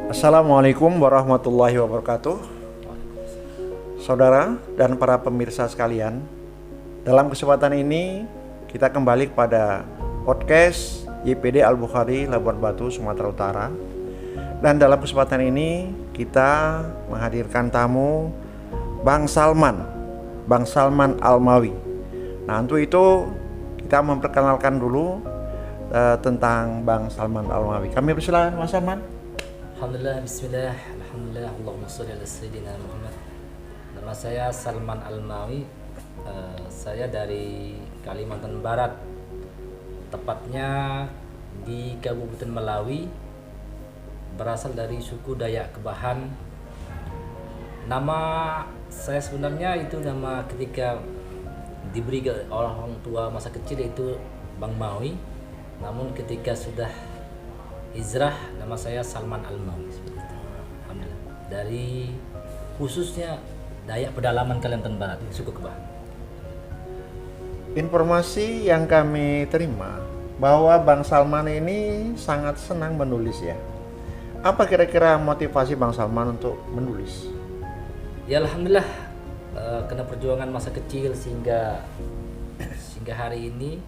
Assalamualaikum warahmatullahi wabarakatuh. Saudara dan para pemirsa sekalian, dalam kesempatan ini kita kembali kepada podcast YPD Al-Bukhari Labuan Batu, Sumatera Utara. Dan dalam kesempatan ini kita menghadirkan tamu Bang Salman Almawi. Nah, untuk itu kita memperkenalkan dulu tentang Bang Salman Almawi. Kami persilakan Mas Salman. Alhamdulillah, bismillah, alhamdulillah, Allahumma sholli ala sayyidina Muhammad. Nama saya Salman Almawi. Saya dari Kalimantan Barat, tepatnya di Kabupaten Melawi, berasal dari suku Dayak Kebahan. Nama saya sebenarnya itu nama ketika diberi oleh orang tua masa kecil, yaitu Bang Mawi. Namun ketika sudah hijrah, nama saya Salman Almawi. Alhamdulillah. Dari khususnya Dayak pedalaman Kalimantan Barat, suku Kebahan. Informasi yang kami terima bahwa Bang Salman ini sangat senang menulis ya. Apa kira-kira motivasi Bang Salman untuk menulis? Ya alhamdulillah, karena perjuangan masa kecil sehingga hari ini,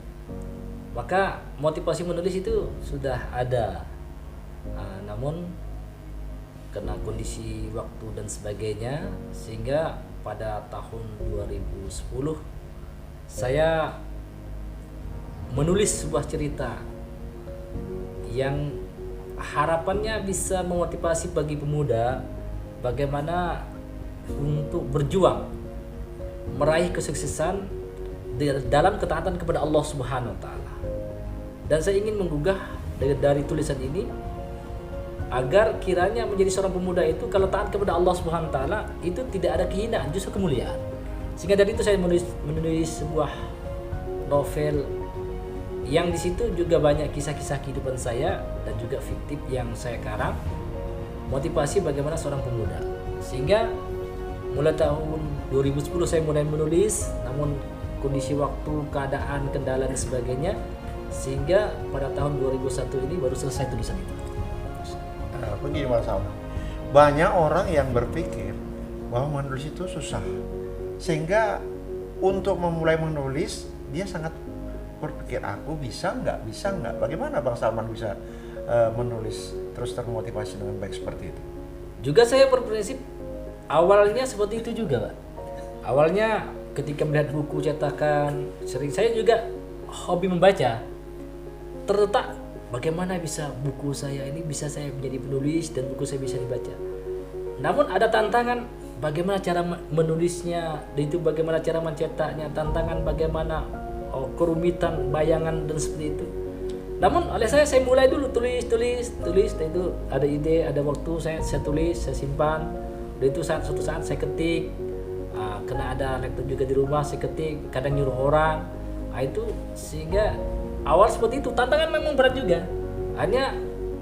maka motivasi menulis itu sudah ada. Namun karena kondisi waktu dan sebagainya, sehingga pada tahun 2010 saya menulis sebuah cerita yang harapannya bisa memotivasi bagi pemuda bagaimana untuk berjuang meraih kesuksesan dalam ketaatan kepada Allah Subhanahu wa taala. Dan saya ingin menggugah dari tulisan ini agar kiranya menjadi seorang pemuda itu kalau taat kepada Allah Subhanahu wa taala itu tidak ada kehinaan, justru kemuliaan. Sehingga dari itu saya menulis sebuah novel yang di situ juga banyak kisah-kisah kehidupan saya dan juga fiktif yang saya karang, motivasi bagaimana seorang pemuda. Sehingga mulai tahun 2010 saya mulai menulis, namun kondisi waktu, keadaan, kendala dan sebagainya, sehingga pada tahun 2001 ini baru selesai tulisan itu. Begini Mas Salman, banyak orang yang berpikir bahwa menulis itu susah, sehingga untuk memulai menulis dia sangat berpikir, aku bisa nggak. Bagaimana Bang Salman bisa menulis terus termotivasi dengan baik seperti itu? Juga saya berprinsip awalnya seperti itu juga, Pak. Awalnya ketika melihat buku cetakan, saya juga hobi membaca. Terletak bagaimana bisa buku saya ini bisa saya menjadi penulis dan buku saya bisa dibaca. Namun ada tantangan bagaimana cara menulisnya, itu bagaimana cara mencetaknya, tantangan bagaimana kerumitan bayangan dan seperti itu. Namun oleh saya mulai dulu tulis, dan itu ada ide, ada waktu saya tulis, saya simpan. Dan itu suatu saat saya ketik, karena ada laptop juga di rumah, saya ketik, kadang nyuruh orang. Itu sehingga awal seperti itu, tantangan memang berat juga. Hanya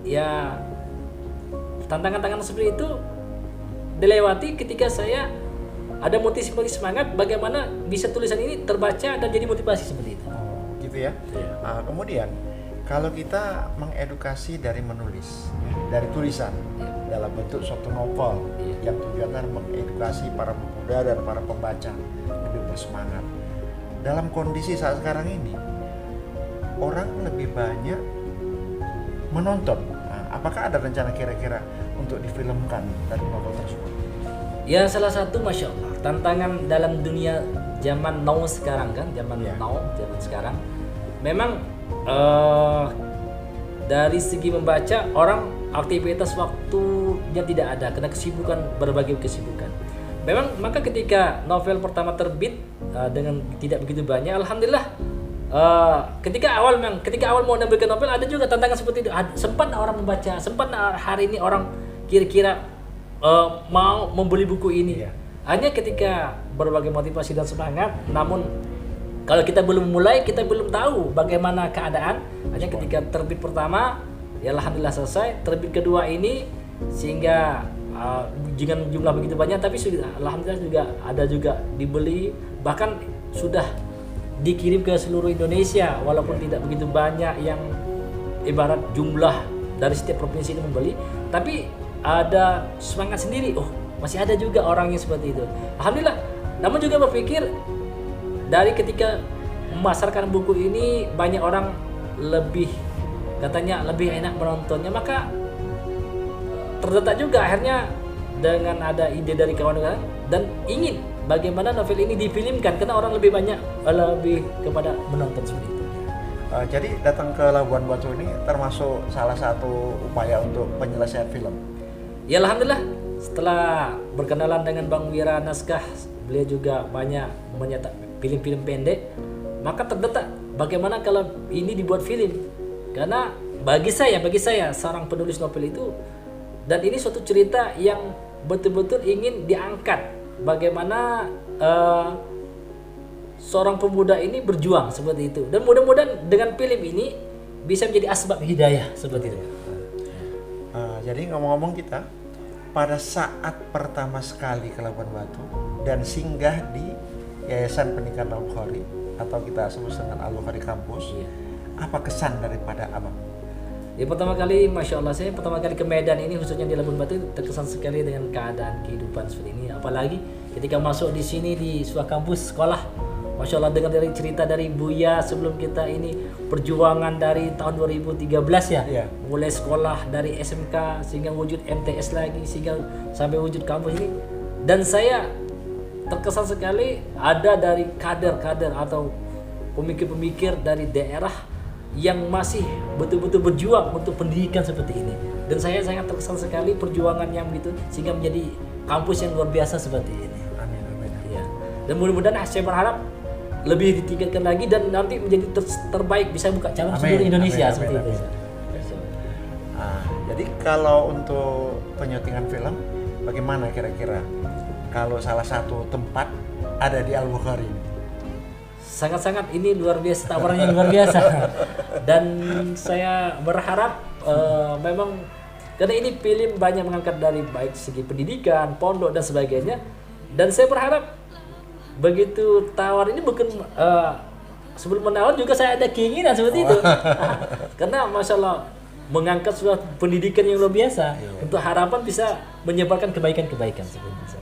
ya tantangan-tantangan seperti itu dilewati ketika saya ada motivasi semangat bagaimana bisa tulisan ini terbaca dan jadi motivasi seperti itu. Oh, gitu ya. Kemudian kalau kita mengedukasi dari menulis, dari tulisan dalam bentuk suatu novel yang tujuannya mengedukasi para pemuda dan para pembaca lebih bersemangat. Dalam kondisi saat sekarang ini, orang lebih banyak menonton. Apakah ada rencana kira-kira untuk difilmkan dari novel tersebut? Ya salah satu, masya Allah, tantangan dalam dunia zaman now sekarang kan, zaman sekarang, memang dari segi membaca orang aktivitas waktunya tidak ada karena berbagai kesibukan. Memang maka ketika novel pertama terbit dengan tidak begitu banyak, alhamdulillah. Ketika awal mau menerbitkan novel ada juga tantangan seperti itu. Sempat orang membaca, sempat hari ini orang kira-kira mau membeli buku ini. Hanya ketika berbagai motivasi dan semangat, namun kalau kita belum mulai, kita belum tahu bagaimana keadaan. Hanya ketika terbit pertama, ya alhamdulillah selesai. Terbit kedua ini sehingga dengan jumlah begitu banyak, tapi sudah alhamdulillah juga ada juga dibeli, bahkan sudah dikirim ke seluruh Indonesia walaupun tidak begitu banyak yang ibarat jumlah dari setiap provinsi itu membeli, tapi ada semangat sendiri. Oh, masih ada juga orang yang seperti itu. Alhamdulillah. Namun juga berpikir dari ketika memasarkan buku ini banyak orang lebih katanya lebih enak menontonnya, maka terdetak juga akhirnya dengan ada ide dari kawan-kawan dan ingin bagaimana novel ini difilmkan karena orang lebih banyak lebih kepada menonton seperti itu. Jadi datang ke Labuan Batu ini termasuk salah satu upaya untuk penyelesaian film. Ya alhamdulillah, setelah berkenalan dengan Bang Wira Naskah, beliau juga banyak menyetak film-film pendek, maka terdetak bagaimana kalau ini dibuat film. Karena bagi saya seorang penulis novel itu, dan ini suatu cerita yang betul-betul ingin diangkat bagaimana seorang pemuda ini berjuang seperti itu, dan mudah-mudahan dengan film ini bisa menjadi asbab hidayah seperti itu. Jadi ngomong-ngomong, kita pada saat pertama sekali ke Labuan Batu dan singgah di Yayasan Pendidikan Al-Bukhari atau kita sebut dengan Al-Bukhari Kampus, apa kesan daripada abang? Ya pertama kali, Masya Allah, saya pertama kali ke Medan ini khususnya di Labuan Batu terkesan sekali dengan keadaan kehidupan seperti ini. Apalagi ketika masuk di sini di sebuah kampus sekolah, Masya Allah, dengar dari cerita dari Buya sebelum kita ini perjuangan dari tahun 2013 ya, mulai sekolah dari SMK sehingga wujud MTS lagi sehingga sampai wujud kampus ini, dan saya terkesan sekali ada dari kader-kader atau pemikir-pemikir dari daerah yang masih betul-betul berjuang untuk pendidikan seperti ini, dan saya sangat terkesan sekali perjuangan yang begitu sehingga menjadi kampus yang luar biasa seperti ini. Amin. Ya. Dan mudah-mudahan saya berharap lebih ditingkatkan lagi dan nanti menjadi terbaik, bisa buka cabang seluruh Indonesia seperti itu. Jadi kalau untuk penyutingan film, bagaimana kira-kira kalau salah satu tempat ada di Al-Bukhari? Sangat-sangat ini luar biasa, tawaran yang luar biasa. Dan saya berharap memang karena ini film banyak mengangkat dari baik segi pendidikan, pondok dan sebagainya, dan saya berharap begitu tawar ini bukan sebelum menawar juga saya ada keinginan seperti itu. Karena Masya Allah mengangkat sebuah pendidikan yang luar biasa untuk harapan bisa menyebarkan kebaikan-kebaikan seperti itu.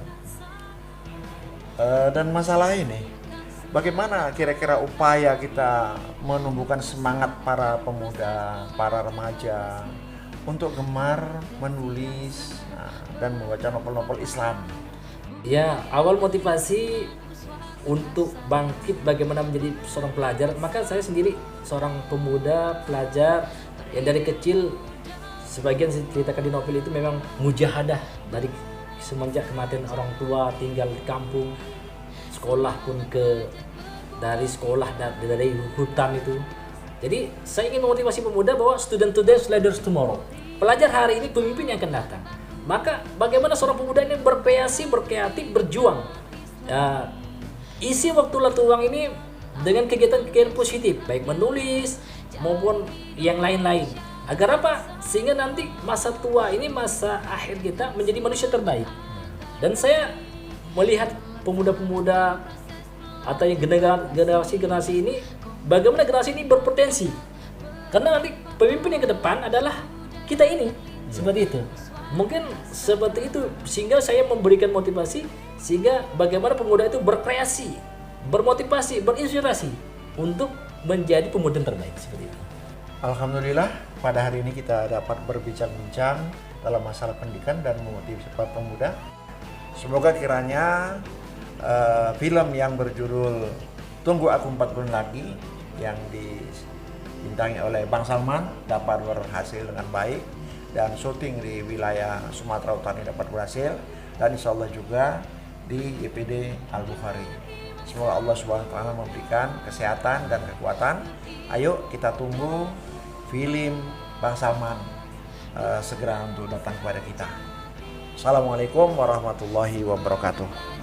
Dan masalah ini, bagaimana kira-kira upaya kita menumbuhkan semangat para pemuda, para remaja untuk gemar menulis dan membaca novel-novel Islam? Ya, awal motivasi untuk bangkit bagaimana menjadi seorang pelajar, maka saya sendiri seorang pemuda pelajar yang dari kecil, sebagian saya ceritakan di novel itu memang mujahadah dari semenjak kematian orang tua, tinggal di kampung, sekolah pun dari sekolah dari hutan itu. Jadi saya ingin memotivasi pemuda bahwa student today is leaders tomorrow. Pelajar hari ini pemimpin yang akan datang. Maka bagaimana seorang pemuda ini berkreasi, berkreatif, berjuang. Isi waktu luang ini dengan kegiatan-kegiatan positif, baik menulis maupun yang lain-lain. Agar apa? Sehingga nanti masa tua ini, masa akhir kita menjadi manusia terbaik. Dan saya melihat pemuda-pemuda atau yang generasi ini, bagaimana generasi ini berpotensi. Karena nanti pemimpin yang ke depan adalah kita ini. Seperti itu. Mungkin seperti itu sehingga saya memberikan motivasi sehingga bagaimana pemuda itu berkreasi, bermotivasi, berinspirasi untuk menjadi pemuda terbaik seperti itu. Alhamdulillah pada hari ini kita dapat berbincang-bincang dalam masalah pendidikan dan memotivasi para pemuda. Semoga kiranya film yang berjudul Tunggu Aku 4 Bulan Lagi yang dibintangi oleh Bang Salman dapat berhasil dengan baik, dan syuting di wilayah Sumatera Utara dapat berhasil, dan insya Allah juga di YPD Al-Bukhari. Semoga Allah SWT memberikan kesehatan dan kekuatan. Ayo kita tunggu film Bang Salman segera untuk datang kepada kita. Assalamualaikum warahmatullahi wabarakatuh.